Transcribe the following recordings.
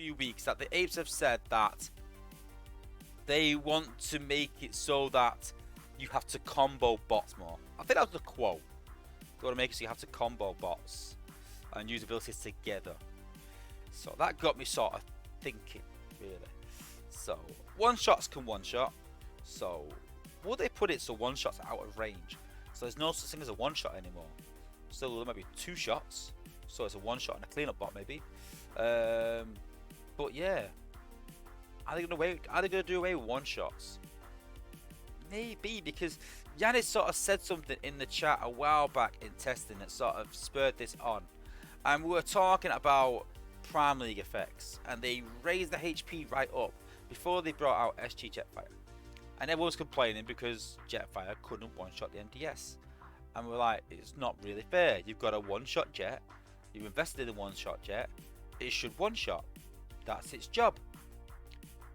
few weeks that the apes have said that they want to make it so that you have to combo bots more. I think that was the quote. They want to make it so you have to combo bots and use abilities together. So that got me sort of thinking, really. So one shots can one shot. So will they put it so one shots are out of range? So there's no such thing as a one shot anymore. So there might be two shots. So it's a one shot and a cleanup bot maybe. But yeah, are they gonna do away with one shots? Maybe, because Yanis sort of said something in the chat a while back in testing that sort of spurred this on, and we were talking about Prime League effects, and they raised the HP right up before they brought out SG Jetfire, and everyone was complaining because Jetfire couldn't one-shot the MDS, and we're like, it's not really fair. You've got a one-shot Jet, you've invested in a one-shot Jet, it should one-shot. That's its job.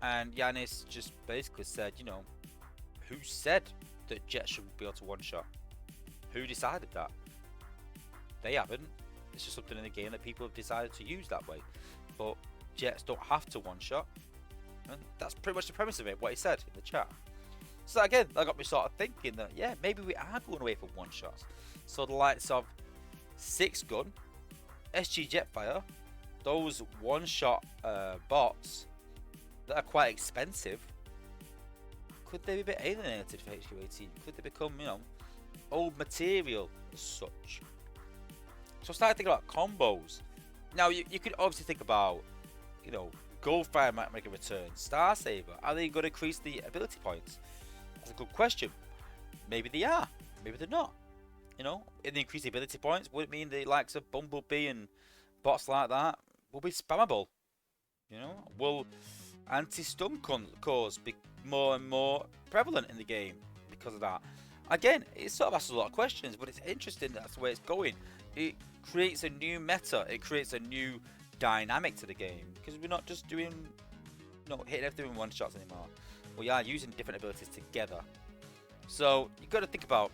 And Yanis just basically said, you know, who said that Jet should be able to one-shot? Who decided that? They haven't. It's just something in the game that people have decided to use that way. But Jets don't have to one-shot. And that's pretty much the premise of it, what he said in the chat. So again, that got me sort of thinking that, yeah, maybe we are going away from one-shots. So the likes of 6-gun, SG Jetfire, those one-shot bots that are quite expensive, could they be a bit alienated for HQ18? Could they become, you know, old material as such? So I started thinking about combos. Now you could obviously think about, you know, Goldfire might make a return. Star Saber, are they going to increase the ability points? That's a good question. Maybe they are. Maybe they're not. You know, if they increase the ability points, would it mean the likes of Bumblebee and bots like that will be spammable? You know, will anti-stun cores be more and more prevalent in the game because of that? Again, it sort of asks a lot of questions, but it's interesting that's the way it's going. It creates a new meta, it creates a new dynamic to the game, because we're not just doing, you know, hitting everything in one shots anymore. We are using different abilities together. So you've got to think about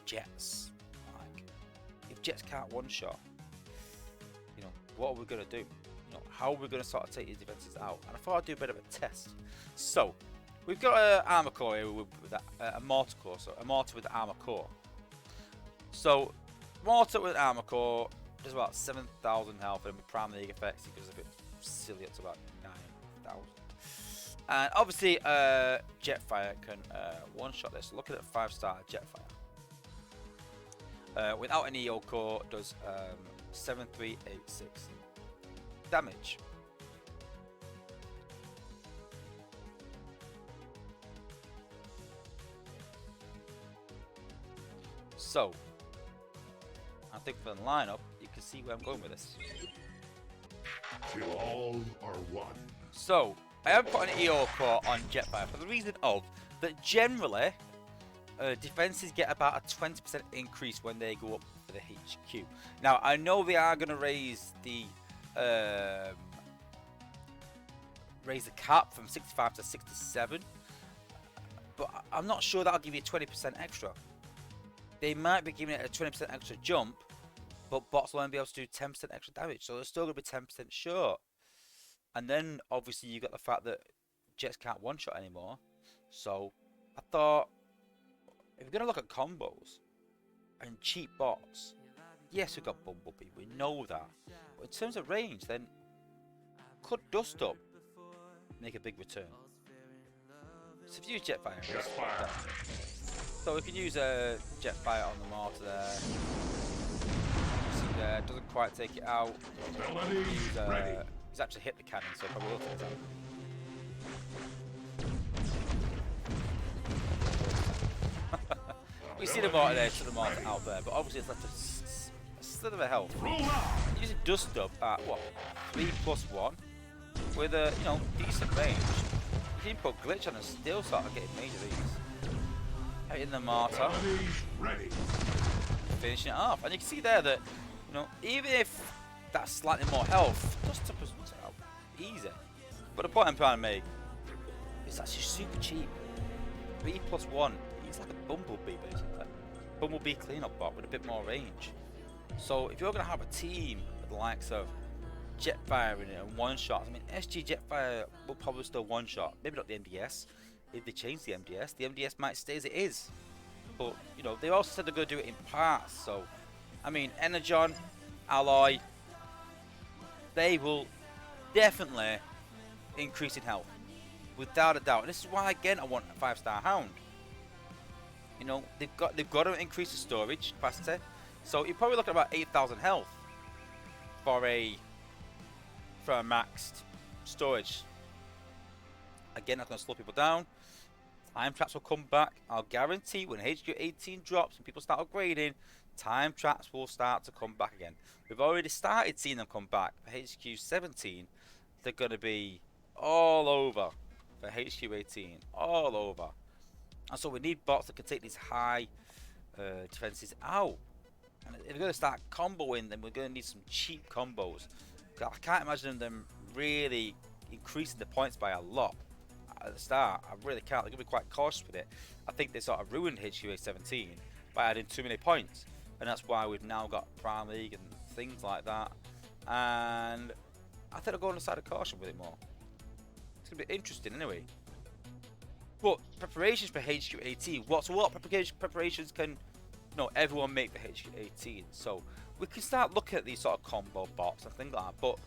Jets. Like, if Jets can't one shot, you know, what are we going to do? You know, how are we going to sort of take these defenses out? And I thought I'd do a bit of a test. So we've got an armor core here with a mortar core, so a mortar with the armor core. So mortar with armor core does about 7,000 health, and with Prime League effects it goes a bit silly up to about 9,000. And obviously Jetfire can one shot this. Look at it, 5-star Jetfire. Without an EO core does 7386 damage. So I think for the lineup, you can see where I'm going with this. Till all are one. So I haven't put an EO core on Jetfire for the reason of that generally defenses get about a 20% increase when they go up for the HQ. Now I know they are going to raise the cap from 65 to 67, but I'm not sure that'll give you 20% extra. They might be giving it a 20% extra jump, but bots will only be able to do 10% extra damage, so they're still going to be 10% short. And then obviously you got the fact that Jets can't one shot anymore. So I thought, if we're going to look at combos and cheap bots, yes, we've got Bumblebee, we know that. But in terms of range, then could Dust Up make a big return? So if you use Jetfire, so we can use a Jetfire on the mortar there. You see there, doesn't quite take it out. He's actually hit the cannon, so probably will take it out. We see the mortar there, to the mortar out there, but obviously it's left a slither of health. Using Dust Up at what, 3+1 with a, you know, decent range. You can put glitch on and still start getting major ease. Hitting the mortar, finishing it off, and you can see there that, you know, even if that's slightly more health, Dust Up is easy. But the point I'm trying to make is actually super cheap. 3+1. He's like a Bumblebee basically. Bumblebee cleanup bot with a bit more range. So if you're going to have a team with the likes of Jetfire in it and one shots. I mean, SG Jetfire will probably still one shot. Maybe not the MDS. If they change the MDS might stay as it is. But you know, they also said they're going to do it in parts. So, I mean, Energon, Alloy, they will definitely increase in health, without a doubt. And this is why, again, I want a 5-star Hound. You know, they've got to increase the storage capacity. So you're probably looking at about 8,000 health for a maxed storage. Again, that's going to slow people down. Time traps will come back. I'll guarantee when HQ18 drops and people start upgrading, time traps will start to come back again. We've already started seeing them come back. For HQ17, they're going to be all over. For HQ18, all over. And so we need bots that can take these high defenses out. And if we're going to start comboing, then we're going to need some cheap combos. I can't imagine them really increasing the points by a lot at the start. I really can't. They're going to be quite cautious with it. I think they sort of ruined HQ17 by adding too many points. And that's why we've now got Prime League and things like that. And I think I'll go on the side of caution with it more. It's going to be interesting anyway. But preparations for HQ18. What preparations can everyone make for HQ18? So we can start looking at these sort of combo bots and things like that. But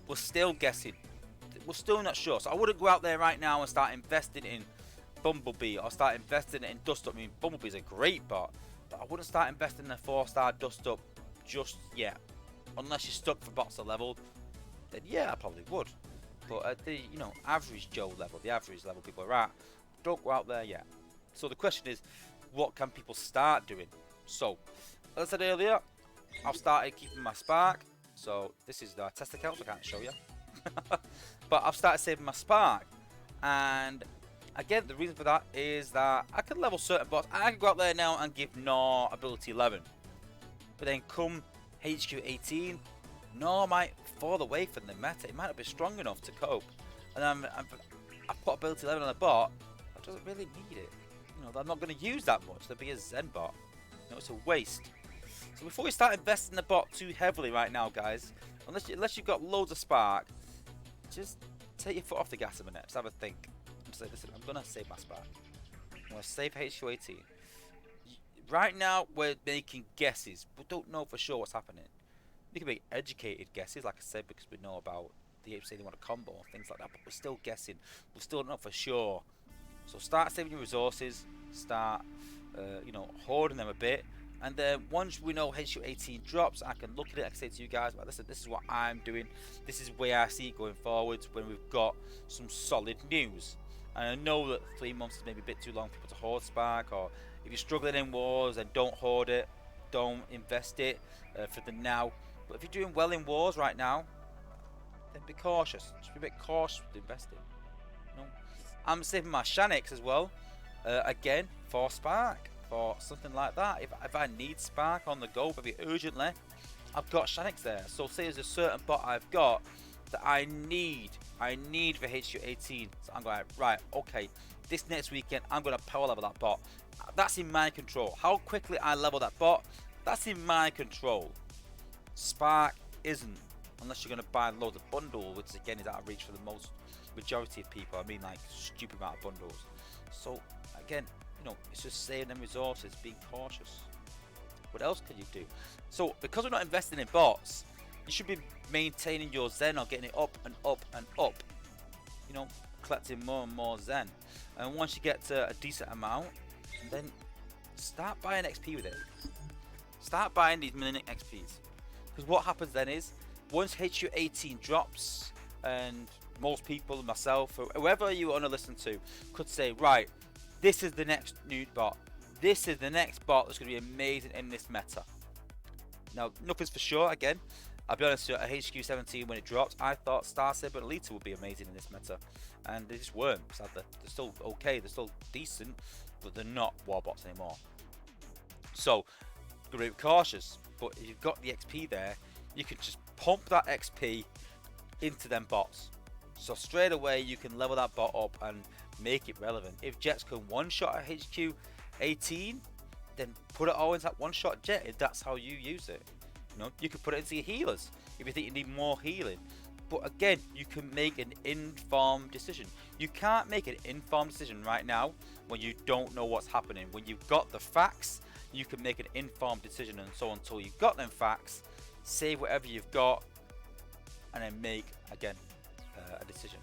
we're still guessing. We're still not sure. So I wouldn't go out there right now and start investing in Bumblebee or start investing in Dust Up. I mean, Bumblebee's a great bot, but I wouldn't start investing in a 4-star Dust Up just yet. Unless you're stuck for bots are leveled, then yeah, I probably would. But at the average Joe level, the average level people are at, don't go out there yet. So the question is, what can people start doing? So, as I said earlier, I've started keeping my Spark. So this is the test account, so I can't show you. But I've started saving my Spark, and again, the reason for that is that I can level certain bots. I can go out there now and give Gnaw ability 11, but then come HQ18, Gnaw might fall away from the meta. It might not be strong enough to cope, and I've put ability 11 on a bot that doesn't really need it. I'm not going to use that much. There'll be a Zen bot. It's a waste. So before we start investing in the bot too heavily right now, guys, unless you've got loads of Spark, just take your foot off the gas a minute. Just have a think. Just say, listen, I'm going to save my Spark. I'm going to save HQ18. Right now, we're making guesses. We don't know for sure what's happening. We can make educated guesses, like I said, because we know about the HC they want a combo and things like that. But we're still guessing. We still don't know for sure. So start saving your resources. Start, hoarding them a bit. And then once we know HQ18 drops, I can look at it. I can say to you guys, listen, this is what I'm doing. This is where I see it going forwards when we've got some solid news. And I know that 3 months is maybe a bit too long for people to hoard Spark, or if you're struggling in wars, then don't hoard it, don't invest it for the now. But if you're doing well in wars right now, then be cautious. Just be a bit cautious with investing. I'm saving my Shanix as well, again for Spark, for something like that. If I need Spark on the go, maybe urgently, I've got Shanix there. So say there's a certain bot I've got that I need for HQ18. So I'm going, right, okay, this next weekend I'm going to power level that bot. That's in my control. How quickly I level that bot, that's in my control. Spark isn't, unless you're going to buy loads of bundles, which again is out of reach for the majority of people. I mean, like, stupid amount of bundles. So again, it's just saving them resources, being cautious. What else can you do? So because we're not investing in bots, you should be maintaining your Zen or getting it up and up and up. Collecting more and more Zen. And once you get to a decent amount, then start buying XP with it. Start buying these minute XPs. Because what happens then is, once HQ18 drops, and most people, myself, or whoever you want to listen to, could say, right, this is the next new bot. This is the next bot that's going to be amazing in this meta. Now, nothing's for sure. Again, I'll be honest, at HQ17 when it dropped, I thought Star Saber and Alita would be amazing in this meta. And they just weren't, sadly. They're still okay, they're still decent, but they're not war bots anymore. So, gotta be cautious. But if you've got the XP there, you can just pump that XP into them bots. So straight away you can level that bot up and make it relevant. If Jets can one-shot a HQ18, then put it all into that one-shot Jet if that's how you use it. You could put it into your healers if you think you need more healing. But again, you can make an informed decision. You can't make an informed decision right now when you don't know what's happening. When you've got the facts, you can make an informed decision. And so until you've got them facts, save whatever you've got and then make, again, a decision.